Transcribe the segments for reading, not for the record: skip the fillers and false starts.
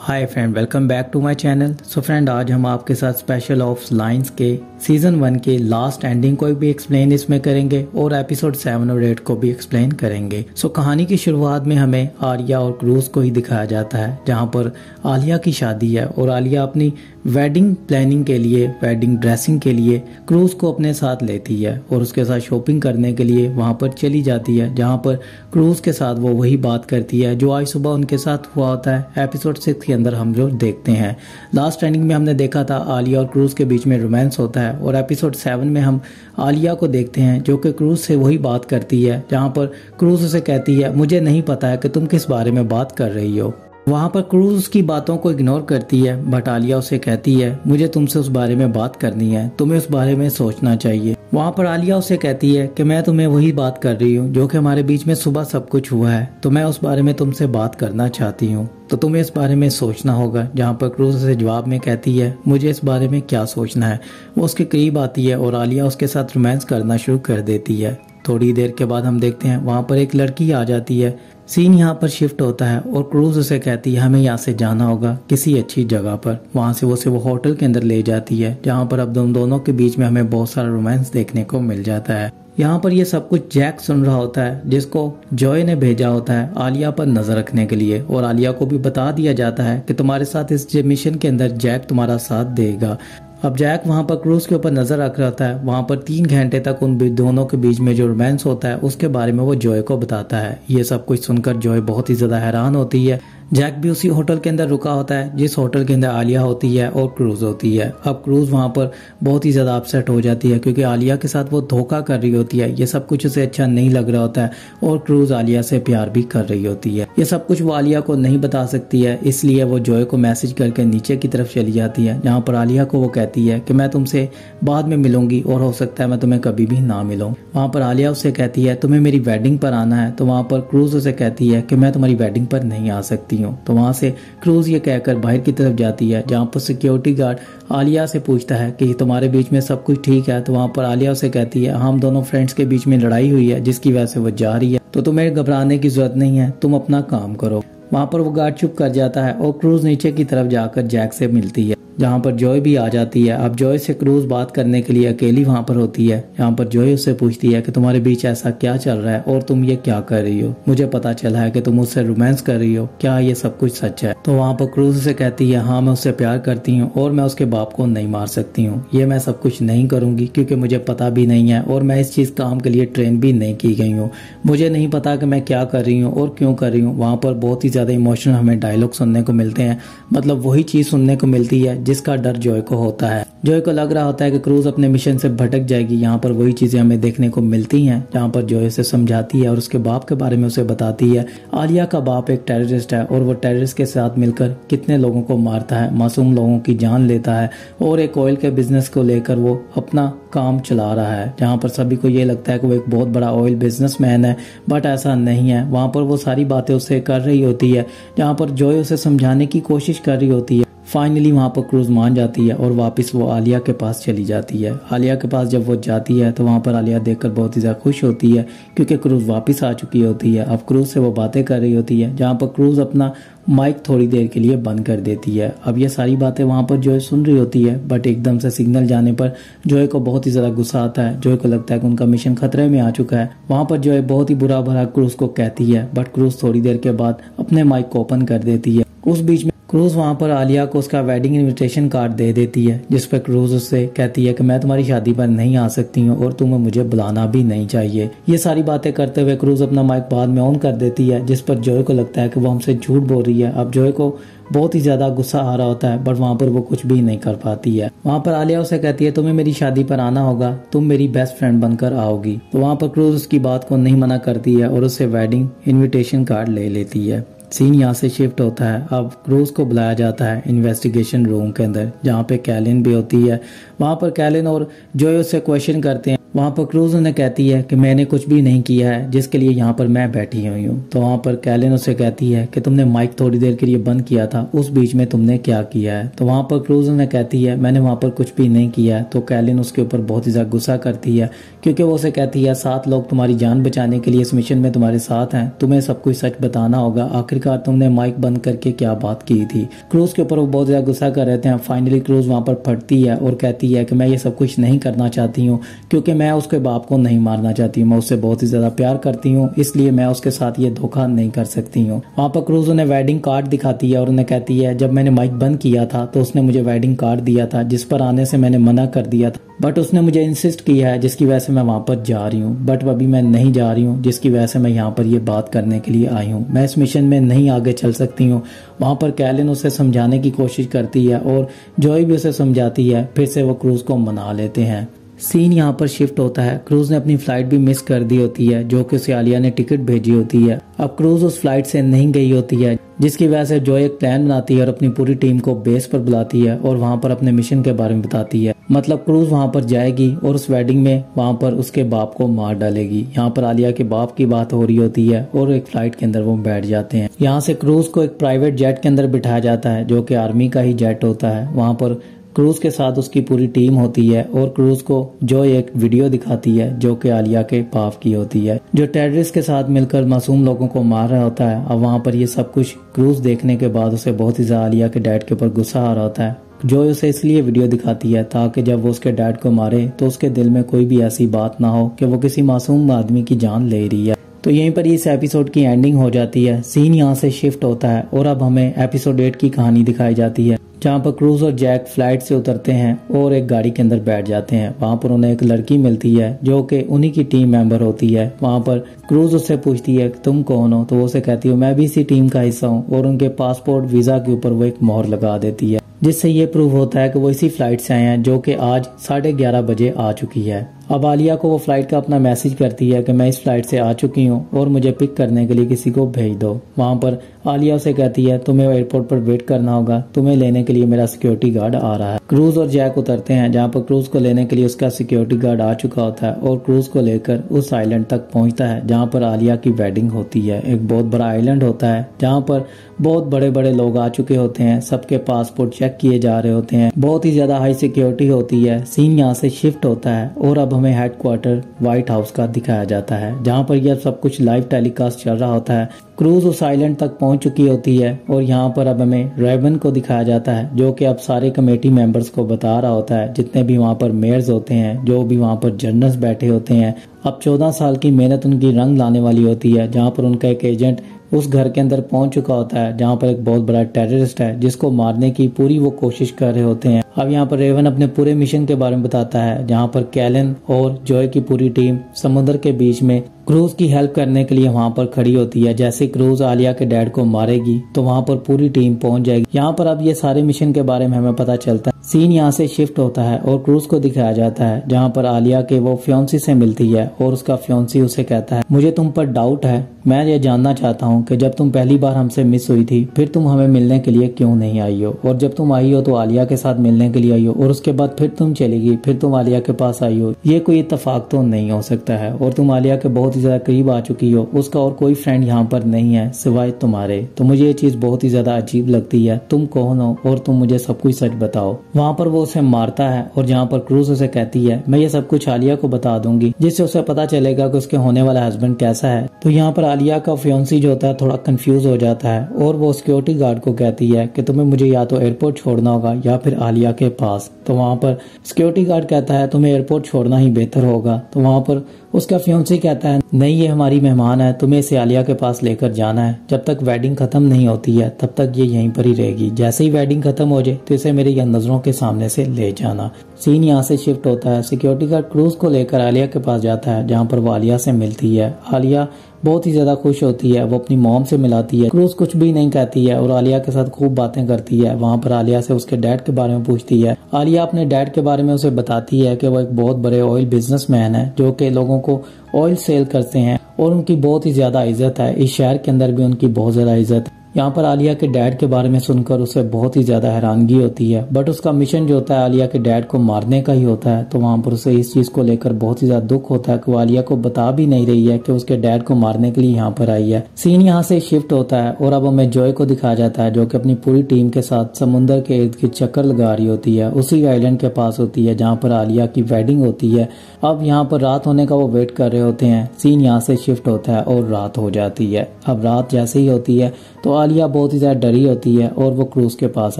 Hi friend, welcome back to my channel. So friend, आज हम आपके साथ स्पेशल ऑफ लाइंस के सीजन 1 के लास्ट एंडिंग को भी एक्सप्लेन इसमें करेंगे और एपिसोड 7 और 8 को भी एक्सप्लेन करेंगे। सो कहानी की शुरुआत में हमें आलिया और क्रूज को ही दिखाया जाता है, जहां पर आलिया की शादी है और आलिया अपनी वेडिंग प्लानिंग के लिए, वेडिंग ड्रेसिंग के लिए क्रूज को अपने साथ लेती है और उसके साथ शॉपिंग करने के लिए वहां पर चली जाती है, जहां पर क्रूज के साथ वो वही बात करती है जो आज सुबह उनके साथ हुआ होता है एपिसोड 6 के अंदर हम जो देखते हैं। लास्ट एंडिंग में हमने देखा था आलिया और क्रूज के बीच में रोमांस होता है और एपिसोड 7 में हम आलिया को देखते हैं जो कि क्रूज से वही बात करती है, जहां पर क्रूज उसे कहती है मुझे नहीं पता है कि तुम किस बारे में बात कर रही हो। वहां पर क्रूज उसकी बातों को इग्नोर करती है, बट आलिया उसे कहती है मुझे तुमसे उस बारे में बात करनी है, तुम्हें उस बारे में सोचना चाहिए। वहां पर आलिया उसे कहती है कि मैं तुम्हें वही बात कर रही हूँ जो कि हमारे बीच में सुबह सब कुछ हुआ है, तो मैं उस बारे में तुमसे बात करना चाहती हूँ, तो तुम्हें इस बारे में सोचना होगा। जहाँ पर क्रूज उसे जवाब में कहती है मुझे इस बारे में क्या सोचना है। वो उसके करीब आती है और आलिया उसके साथ रोमांस करना शुरू कर देती है। थोड़ी देर के बाद हम देखते हैं वहां पर एक लड़की आ जाती है। सीन यहाँ पर शिफ्ट होता है और क्रूज उसे कहती है हमें यहाँ से जाना होगा किसी अच्छी जगह पर। वहां से वो होटल के अंदर ले जाती है, जहाँ पर अब दोनों के बीच में हमें बहुत सारा रोमांस देखने को मिल जाता है। यहाँ पर ये सब कुछ जैक सुन रहा होता है, जिसको जॉय ने भेजा होता है आलिया पर नजर रखने के लिए, और आलिया को भी बता दिया जाता है कि तुम्हारे साथ इस मिशन के अंदर जैक तुम्हारा साथ देगा। अब जैक वहां पर क्रूज के ऊपर नजर रख रहा था। वहां पर 3 घंटे तक उन दोनों के बीच में जो रोमांस होता है उसके बारे में वो जॉय को बताता है। ये सब कुछ सुनकर जॉय बहुत ही ज्यादा हैरान होती है। जैक भी उसी होटल के अंदर रुका होता है जिस होटल के अंदर आलिया होती है और क्रूज होती है। अब क्रूज वहां पर बहुत ही ज्यादा अपसेट हो जाती है क्योंकि आलिया के साथ वो धोखा कर रही होती है। ये सब कुछ उसे अच्छा नहीं लग रहा होता है और क्रूज आलिया से प्यार भी कर रही होती है। ये सब कुछ वो आलिया को नहीं बता सकती है, इसलिए वो जॉय को मैसेज करके नीचे की तरफ चली जाती है, जहाँ पर आलिया को वो कहती है कि मैं तुमसे बाद में मिलूंगी और हो सकता है मैं तुम्हें कभी भी ना मिलूं। वहां पर आलिया उससे कहती है तुम्हें मेरी वेडिंग पर आना है, तो वहां पर क्रूज उसे कहती है कि मैं तुम्हारी वेडिंग पर नहीं आ सकती हूँ। तो वहां से क्रूज ये कहकर बाहर की तरफ जाती है, जहाँ पर सिक्योरिटी गार्ड आलिया से पूछता है कि तुम्हारे बीच में सब कुछ ठीक है। तो वहां पर आलिया उसे कहती है हम दोनों फ्रेंड्स के बीच में लड़ाई हुई है जिसकी वजह से वो जा रही है, तो तुम्हें घबराने की जरूरत नहीं है, तुम अपना काम करो। वहां पर वो गार्ड चुप कर जाता है और क्रूज नीचे की तरफ जाकर जैक से मिलती है, जहाँ पर जॉय भी आ जाती है। अब जॉय से क्रूज बात करने के लिए अकेली वहां पर होती है, जहाँ पर जॉय उससे पूछती है कि तुम्हारे बीच ऐसा क्या चल रहा है और तुम ये क्या कर रही हो। मुझे पता चला है कि तुम उससे रोमांस कर रही हो, क्या ये सब कुछ सच है? तो वहां पर क्रूज उसे कहती है हाँ मैं उससे प्यार करती हूँ और मैं उसके बाप को नहीं मार सकती हूँ। ये मैं सब कुछ नहीं करूंगी क्योंकि मुझे पता भी नहीं है और मैं इस चीज काम के लिए ट्रेन भी नहीं की गई हूँ। मुझे नहीं पता कि मैं क्या कर रही हूँ और क्यों कर रही हूँ। वहां पर बहुत ही ज्यादा इमोशनल हमें डायलॉग सुनने को मिलते हैं, मतलब वही चीज सुनने को मिलती है जिसका डर जॉय को होता है। जॉय को लग रहा होता है कि क्रूज अपने मिशन से भटक जाएगी। यहाँ पर वही चीजें हमें देखने को मिलती हैं, जहाँ पर जॉय उसे समझाती है और उसके बाप के बारे में उसे बताती है। आलिया का बाप एक टेररिस्ट है और वो टेररिस्ट के साथ मिलकर कितने लोगों को मारता है, मासूम लोगों की जान लेता है और एक ऑयल के बिजनेस को लेकर वो अपना काम चला रहा है, जहाँ पर सभी को ये लगता है कि वो एक बहुत बड़ा ऑयल बिजनेसमैन है, बट ऐसा नहीं है। वहां पर वो सारी बातें उसे कर रही होती है, जहाँ पर जॉय उसे समझाने की कोशिश कर रही होती है। फाइनली वहां पर क्रूज मान जाती है और वापस वो आलिया के पास चली जाती है। आलिया के पास जब वो जाती है तो वहां पर आलिया देखकर बहुत ही ज्यादा खुश होती है क्योंकि क्रूज वापस आ चुकी होती है। अब क्रूज से वो बातें कर रही होती है, जहां पर क्रूज अपना माइक थोड़ी देर के लिए बंद कर देती है। अब ये सारी बातें वहां पर जॉय सुन रही होती है, बट एकदम से सिग्नल जाने पर जॉय को बहुत ही ज्यादा गुस्सा आता है। जॉय को लगता है कि उनका मिशन खतरे में आ चुका है। वहां पर जॉय बहुत ही बुरा भरा क्रूज को कहती है, बट क्रूज थोड़ी देर के बाद अपने माइक को ओपन कर देती है। उस बीच में क्रूज वहां पर आलिया को उसका वेडिंग इनविटेशन कार्ड दे देती है, जिस पर क्रूज उससे कहती है कि मैं तुम्हारी शादी पर नहीं आ सकती हूँ और तुम्हें मुझे बुलाना भी नहीं चाहिए। ये सारी बातें करते हुए क्रूज अपना माइक बाद में ऑन कर देती है, जिस पर जॉय को लगता है कि वो हमसे झूठ बोल रही है। अब जॉय को बहुत ही ज्यादा गुस्सा आ रहा होता है, बट वहां पर वो कुछ भी नहीं कर पाती है। वहां पर आलिया उसे कहती है तुम्हें मेरी शादी पर आना होगा, तुम मेरी बेस्ट फ्रेंड बनकर आओगी। तो वहां पर क्रूज उसकी बात को नहीं मना करती है और उससे वेडिंग इनविटेशन कार्ड ले लेती है। सीन यहाँ से शिफ्ट होता है। अब क्रूज को बुलाया जाता है इन्वेस्टिगेशन रूम के अंदर, जहाँ पे कैलिन भी होती है। वहां पर कैलिन और जॉय उससे क्वेश्चन करते हैं वहाँ पर क्रूज उन्हें कहती है कि मैंने कुछ भी नहीं किया है जिसके लिए यहाँ पर मैं बैठी हुई हूँ। तो वहाँ पर कैलिन उसे कहती है कि तुमने माइक थोड़ी देर के लिए बंद किया था, उस बीच में तुमने क्या किया है। तो वहाँ पर क्रूज उन्हें कहती है मैंने वहाँ पर कुछ भी नहीं किया है। तो कैलिन उसके ऊपर बहुत ही ज्यादा गुस्सा करती है, क्योंकि वो उसे कहती है 7 लोग तुम्हारी जान बचाने के लिए इस मिशन में तुम्हारे साथ हैं, तुम्हें सब कुछ सच बताना होगा, आखिरकार तुमने माइक बंद करके क्या बात की थी। क्रूज के ऊपर वो बहुत ज्यादा गुस्सा कर रहे थे। फाइनली क्रूज वहाँ पर फटती है और कहती है कि मैं ये सब कुछ नहीं करना चाहती हूँ, क्योंकि मैं उसके बाप को नहीं मारना चाहती हूँ, मैं उससे बहुत ही ज्यादा प्यार करती हूँ, इसलिए मैं उसके साथ ये धोखा नहीं कर सकती हूँ। वहाँ पर क्रूज उन्हें वेडिंग कार्ड दिखाती है और उन्हें कहती है जब मैंने माइक बंद किया था तो उसने मुझे वेडिंग कार्ड दिया था, जिस पर आने से मैंने मना कर दिया था, बट उसने मुझे इंसिस्ट किया है, जिसकी वजह से मैं वहाँ पर जा रही हूँ, बट अभी मैं नहीं जा रही हूँ, जिसकी वजह से मैं यहाँ पर ये बात करने के लिए आई हूँ। मैं इस मिशन में नहीं आगे चल सकती हूँ। वहाँ पर कैलिन उसे समझाने की कोशिश करती है और जॉय भी उसे समझाती है, फिर से वो क्रूज को मना लेते हैं। सीन यहाँ पर शिफ्ट होता है। क्रूज ने अपनी फ्लाइट भी मिस कर दी होती है, जो कि उसे आलिया ने टिकट भेजी होती है। अब क्रूज उस फ्लाइट से नहीं गई होती है, जिसकी वजह से जॉय एक प्लान बनाती है और अपनी पूरी टीम को बेस पर बुलाती है और वहाँ पर अपने मिशन के बारे में बताती है। मतलब क्रूज वहाँ पर जाएगी और उस वेडिंग में वहाँ पर उसके बाप को मार डालेगी। यहाँ पर आलिया के बाप की बात हो रही होती है और एक फ्लाइट के अंदर वो बैठ जाते हैं। यहाँ से क्रूज को एक प्राइवेट जेट के अंदर बिठाया जाता है, जो कि आर्मी का ही जेट होता है। वहाँ पर क्रूज के साथ उसकी पूरी टीम होती है और क्रूज को जो एक वीडियो दिखाती है जो कि आलिया के बाप की होती है, जो टेररिस्ट के साथ मिलकर मासूम लोगों को मार रहा होता है। अब वहाँ पर ये सब कुछ क्रूज देखने के बाद उसे बहुत ही ज्यादा आलिया के डैड के ऊपर गुस्सा आ रहा होता है। जो उसे इसलिए वीडियो दिखाती है ताकि जब वो उसके डैड को मारे तो उसके दिल में कोई भी ऐसी बात ना हो कि वो किसी मासूम आदमी की जान ले रही है। तो यहीं पर इस एपिसोड की एंडिंग हो जाती है। सीन यहाँ से शिफ्ट होता है और अब हमें एपिसोड 8 की कहानी दिखाई जाती है, जहाँ पर क्रूज और जैक फ्लाइट से उतरते हैं और एक गाड़ी के अंदर बैठ जाते हैं। वहाँ पर उन्हें एक लड़की मिलती है जो कि उन्हीं की टीम मेंबर होती है। वहाँ पर क्रूज उससे पूछती है तुम कौन हो, तो वो उसे कहती है मैं भी इसी टीम का हिस्सा हूँ, और उनके पासपोर्ट वीजा के ऊपर वो एक मोहर लगा देती है, जिससे ये प्रूव होता है कि वो इसी फ्लाइट से आए हैं, जो कि आज 11:30 बजे आ चुकी है। अब आलिया को वो फ्लाइट का अपना मैसेज करती है कि मैं इस फ्लाइट से आ चुकी हूँ और मुझे पिक करने के लिए किसी को भेज दो। वहाँ पर आलिया उसे कहती है तुम्हें एयरपोर्ट पर वेट करना होगा, तुम्हें लेने के लिए मेरा सिक्योरिटी गार्ड आ रहा है। क्रूज और जैक उतरते हैं, जहाँ पर क्रूज को लेने के लिए उसका सिक्योरिटी गार्ड आ चुका होता है और क्रूज को लेकर उस आइलैंड तक पहुँचता है जहाँ पर आलिया की वेडिंग होती है। एक बहुत बड़ा आइलैंड होता है जहाँ पर बहुत बड़े बड़े लोग आ चुके होते हैं, सबके पासपोर्ट चेक किए जा रहे होते हैं, बहुत ही ज्यादा हाई सिक्योरिटी होती है। सीन यहाँ से शिफ्ट होता है और अब हमें हेडक्वार्टर व्हाइट हाउस का दिखाया जाता है, जहाँ पर यह सब कुछ लाइव टेलीकास्ट चल रहा होता है। क्रूज उस आइलैंड तक पहुंच चुकी होती है और यहाँ पर अब हमें रेवन को दिखाया जाता है, जो कि अब सारे कमेटी मेंबर्स को बता रहा होता है, जितने भी वहाँ पर मेयर्स होते हैं, जो भी वहाँ पर जनरल्स बैठे होते हैं। अब 14 साल की मेहनत उनकी रंग लाने वाली होती है, जहाँ पर उनका एक एजेंट उस घर के अंदर पहुंच चुका होता है, जहाँ पर एक बहुत बड़ा टेररिस्ट है जिसको मारने की पूरी वो कोशिश कर रहे होते हैं। अब यहाँ पर रेवन अपने पूरे मिशन के बारे में बताता है, जहाँ पर कैलन और जॉय की पूरी टीम समुद्र के बीच में क्रूज की हेल्प करने के लिए वहाँ पर खड़ी होती है। जैसे क्रूज आलिया के डैड को मारेगी तो वहाँ पर पूरी टीम पहुंच जाएगी। यहाँ पर अब ये सारे मिशन के बारे में हमें पता चलता है। सीन यहाँ से शिफ्ट होता है और क्रूज को दिखाया जाता है, जहाँ पर आलिया के वो फ्योंसी से मिलती है और उसका फ्योंसी उसे कहता है मुझे तुम पर डाउट है, मैं ये जानना चाहता हूँ कि जब तुम पहली बार हमसे मिस हुई थी फिर तुम हमें मिलने के लिए क्यों नहीं आई हो, और जब तुम आई हो तो आलिया के साथ मिलने के लिए आई हो, और उसके बाद फिर तुम चली गई, फिर तुम आलिया के पास आई हो। ये कोई इत्तेफाक तो नहीं हो सकता है, और तुम आलिया के बहुत ही ज्यादा करीब आ चुकी हो, उसका और कोई फ्रेंड यहाँ पर नहीं है सिवाय तुम्हारे। तो मुझे ये चीज बहुत ही ज्यादा अजीब लगती है, तुम कौन हो और तुम मुझे सब कुछ सच बताओ। वहाँ पर वो उसे मारता है और जहाँ पर क्रूज उसे कहती है मैं ये सब कुछ आलिया को बता दूंगी, जिससे उसे पता चलेगा कि उसके होने वाला हस्बैंड कैसा है। तो यहाँ पर आलिया का फियोंसी जो होता है थोड़ा कंफ्यूज हो जाता है और वो सिक्योरिटी गार्ड को कहती है कि तुम्हें मुझे या तो एयरपोर्ट छोड़ना होगा या फिर आलिया के पास। तो वहाँ पर सिक्योरिटी गार्ड कहता है तुम्हें एयरपोर्ट छोड़ना ही बेहतर होगा। तो वहाँ पर उसका फियोंसी कहता है नहीं, ये हमारी मेहमान है, तुम्हें इसे आलिया के पास लेकर जाना है, जब तक वेडिंग खत्म नहीं होती है तब तक ये यहीं पर ही रहेगी, जैसे ही वेडिंग खत्म हो जाए तो इसे मेरे नजरों के सामने से ले जाना। सीन यहाँ से शिफ्ट होता है, सिक्योरिटी गार्ड क्रूज को लेकर आलिया के पास जाता है, जहाँ पर वो आलिया से मिलती है। आलिया बहुत ही ज्यादा खुश होती है, वो अपनी मॉम से मिलाती है। क्रूज कुछ भी नहीं कहती है और आलिया के साथ खूब बातें करती है। वहाँ पर आलिया से उसके डैड के बारे में पूछती है। आलिया अपने डैड के बारे में उसे बताती है कि वो एक बहुत बड़े ऑयल बिजनेसमैन है, जो कि लोगों को ऑयल सेल करते हैं और उनकी बहुत ही ज्यादा इज्जत है, इस शहर के अंदर भी उनकी बहुत ज्यादा इज्जत है। यहाँ पर आलिया के डैड के बारे में सुनकर उसे बहुत ही ज्यादा हैरानगी होती है, बट उसका मिशन जो होता है आलिया के डैड को मारने का ही होता है। तो वहाँ पर उसे इस चीज को लेकर बहुत ही ज्यादा दुख होता है कि वो आलिया को बता भी नहीं रही है कि उसके डैड को मारने के लिए यहाँ पर आई है। सीन यहाँ से शिफ्ट होता है और अब हमें जॉय को दिखाया जाता है जो कि अपनी पूरी टीम के साथ समुद्र के इर्द गिर्द चक्कर लगा रही होती है, उसी आइलैंड के पास होती है जहाँ पर आलिया की वेडिंग होती है। अब यहाँ पर रात होने का वो वेट कर रहे होते हैं। सीन यहाँ से शिफ्ट होता है और रात हो जाती है। अब रात जैसे ही होती है तो आलिया बहुत ही ज्यादा डरी होती है और वो क्रूज के पास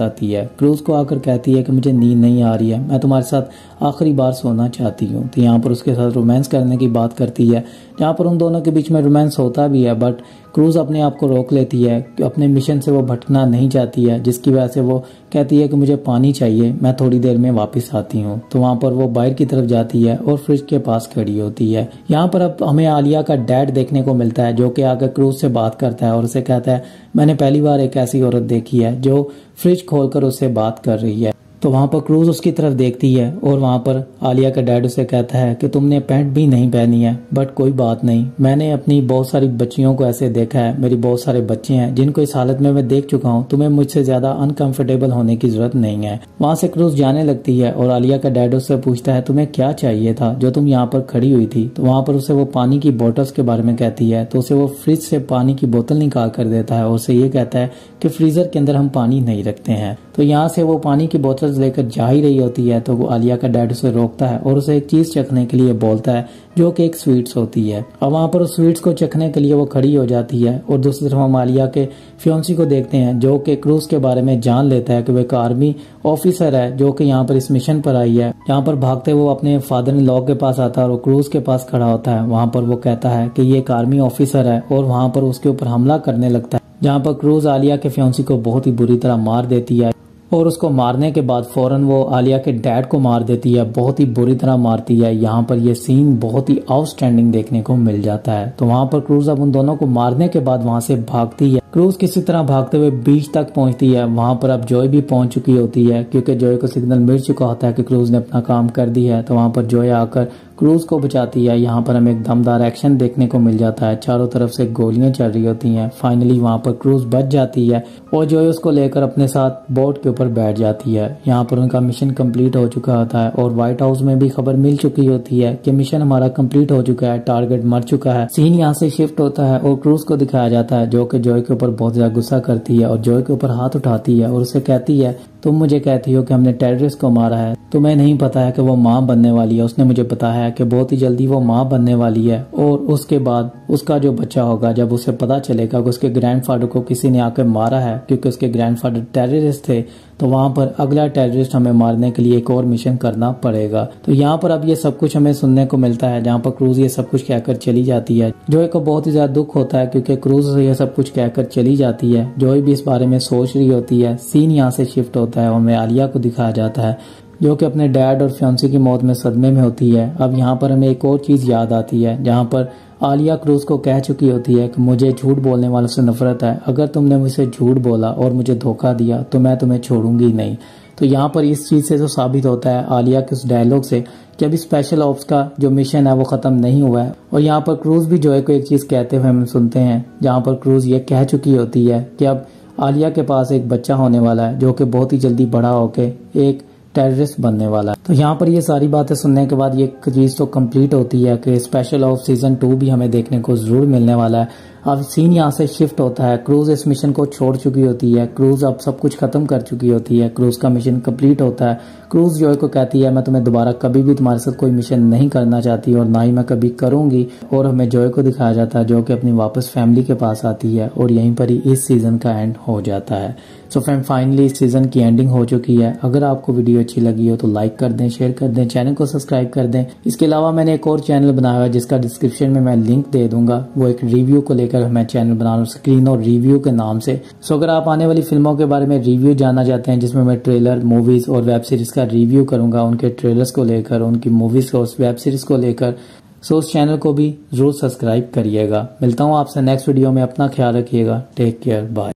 आती है। क्रूज को आकर कहती है कि मुझे नींद नहीं आ रही है, मैं तुम्हारे साथ आखिरी बार सोना चाहती हूँ। तो यहाँ पर उसके साथ रोमांस करने की बात करती है, जहाँ पर उन दोनों के बीच में रोमांस होता भी है, बट क्रूज अपने आप को रोक लेती है कि अपने मिशन से वो भटकना नहीं चाहती है, जिसकी वजह से वो कहती है कि मुझे पानी चाहिए, मैं थोड़ी देर में वापस आती हूँ। तो वहाँ पर वो बाहर की तरफ जाती है और फ्रिज के पास खड़ी होती है। यहाँ पर अब हमें आलिया का डैड देखने को मिलता है जो कि आकर क्रूज से बात करता है और उसे कहता है मैंने पहली बार एक ऐसी औरत देखी है जो फ्रिज खोलकर उससे बात कर रही है। तो वहाँ पर क्रूज उसकी तरफ देखती है और वहाँ पर आलिया का डैड उसे कहता है कि तुमने पैंट भी नहीं पहनी है, बट कोई बात नहीं, मैंने अपनी बहुत सारी बच्चियों को ऐसे देखा है, मेरी बहुत सारे बच्चे हैं जिनको इस हालत में मैं देख चुका हूँ, तुम्हें मुझसे ज्यादा अनकंफर्टेबल होने की जरूरत नहीं है। वहाँ से क्रूज जाने लगती है और आलिया का डैड उससे पूछता है तुम्हें क्या चाहिए था जो तुम यहाँ पर खड़ी हुई थी। तो वहाँ पर उसे वो पानी की बोतल्स के बारे में कहती है, तो उसे वो फ्रिज से पानी की बोतल निकाल कर देता है और उसे ये कहता है कि फ्रीजर के अंदर हम पानी नहीं रखते हैं। तो यहाँ से वो पानी की बोतल लेकर जा ही रही होती है तो वो आलिया का डैड उसे रोकता है और उसे एक चीज चखने के लिए बोलता है जो कि एक स्वीट्स होती है। अब वहाँ पर उस स्वीट्स को चखने के लिए वो खड़ी हो जाती है और दूसरी तरफ हम आलिया के फियोंसी को देखते हैं जो कि क्रूज के बारे में जान लेता है कि वो एक आर्मी ऑफिसर है जो कि यहाँ पर इस मिशन पर आई है। यहाँ पर भागते वो अपने फादर इन लॉ के पास आता है और वो क्रूज के पास खड़ा होता है। वहाँ पर वो कहता है कि ये एक आर्मी ऑफिसर है और वहाँ पर उसके ऊपर हमला करने लगता है, जहाँ पर क्रूज आलिया के फियोंसी को बहुत ही बुरी तरह मार देती है और उसको मारने के बाद फौरन वो आलिया के डैड को मार देती है, बहुत ही बुरी तरह मारती है। यहाँ पर ये सीन बहुत ही आउटस्टैंडिंग देखने को मिल जाता है। तो वहाँ पर क्रूज अब उन दोनों को मारने के बाद वहाँ से भागती है। क्रूज किसी तरह भागते हुए बीच तक पहुंचती है। वहाँ पर अब जॉय भी पहुंच चुकी होती है क्योंकि जॉय को सिग्नल मिल चुका होता है कि क्रूज ने अपना काम कर दिया है। तो वहाँ पर जॉय आकर क्रूज को बचाती है। यहाँ पर हमें एक दमदार एक्शन देखने को मिल जाता है, चारों तरफ से गोलियां चल रही होती हैं। फाइनली वहाँ पर क्रूज बच जाती है और जॉय उसको लेकर अपने साथ बोट के ऊपर बैठ जाती है। यहाँ पर उनका मिशन कंप्लीट हो चुका होता है और व्हाइट हाउस में भी खबर मिल चुकी होती है कि मिशन हमारा कंप्लीट हो चुका है, टारगेट मर चुका है। सीन यहाँ से शिफ्ट होता है और क्रूज को दिखाया जाता है जो कि जॉय के ऊपर बहुत ज्यादा गुस्सा करती है और जॉय के ऊपर हाथ उठाती है और उसे कहती है तुम मुझे कहती हो कि हमने टेररिस्ट को मारा है, तुम्हें नहीं पता है कि वो माँ बनने वाली है। उसने मुझे बताया है कि बहुत ही जल्दी वो माँ बनने वाली है और उसके बाद उसका जो बच्चा होगा, जब उसे पता चलेगा कि उसके ग्रैंडफादर को किसी ने आकर मारा है क्योंकि उसके ग्रैंडफादर टेररिस्ट थे, तो वहाँ पर अगला टेररिस्ट हमें मारने के लिए एक और मिशन करना पड़ेगा। तो यहाँ पर अब ये सब कुछ हमें सुनने को मिलता है, जहाँ पर क्रूज ये सब कुछ कहकर चली जाती है। जॉय को बहुत ही ज्यादा दुख होता है क्योंकि क्रूज ये सब कुछ कहकर चली जाती है। जॉय भी इस बारे में सोच रही होती है। सीन यहाँ से शिफ्ट होता है और हमें आलिया को दिखाया जाता है जो कि अपने डैड और फियांसी की मौत में सदमे में होती है। अब यहाँ पर हमें एक और चीज याद आती है, जहाँ पर आलिया क्रूज को कह चुकी होती है कि मुझे झूठ बोलने वालों से नफरत है, अगर तुमने मुझसे झूठ बोला और मुझे धोखा दिया तो मैं तुम्हें छोड़ूंगी नहीं। तो यहाँ पर इस चीज से तो साबित होता है आलिया के उस डायलॉग से कि अभी स्पेशल ऑप्स का जो मिशन है वो खत्म नहीं हुआ है। और यहाँ पर क्रूज भी जॉय को एक चीज कहते हुए हम सुनते हैं, जहाँ पर क्रूज ये कह चुकी होती है कि अब आलिया के पास एक बच्चा होने वाला है जो कि बहुत ही जल्दी बड़ा होके एक टेररिस्ट बनने वाला है। तो यहाँ पर ये सारी बातें सुनने के बाद ये चीज तो कंप्लीट होती है कि स्पेशल ऑफ सीजन 2 भी हमें देखने को जरूर मिलने वाला है। अब सीन यहाँ से शिफ्ट होता है, क्रूज इस मिशन को छोड़ चुकी होती है, क्रूज अब सब कुछ खत्म कर चुकी होती है, क्रूज का मिशन कंप्लीट होता है। क्रूज जॉय को कहती है मैं तुम्हें दोबारा कभी भी तुम्हारे साथ कोई मिशन नहीं करना चाहती और ना ही मैं कभी करूंगी। और हमें जॉय को दिखाया जाता है जो कि अपनी वापस फैमिली के पास आती है और यहीं पर ही इस सीजन का एंड हो जाता है। सो फ्रेंड, फाइनली इस सीजन की एंडिंग हो चुकी है। अगर आपको वीडियो अच्छी लगी हो तो लाइक कर दें, शेयर कर दें, चैनल को सब्सक्राइब कर दें। इसके अलावा मैंने एक और चैनल बनाया है जिसका डिस्क्रिप्शन में मैं लिंक दे दूंगा, वो एक रिव्यू को लेकर मैं चैनल बना रहा हूं, स्क्रीन और रिव्यू के नाम से। सो अगर आप आने वाली फिल्मों के बारे में रिव्यू जानना चाहते हैं जिसमें मैं ट्रेलर, मूवीज और वेब सीरीज का रिव्यू करूंगा, उनके ट्रेलर्स को लेकर, उनकी मूवीज को, वेब सीरीज को लेकर, सो उस चैनल को भी जरूर सब्सक्राइब करिएगा। मिलता हूँ आपसे नेक्स्ट वीडियो में, अपना ख्याल रखिएगा, टेक केयर, बाय।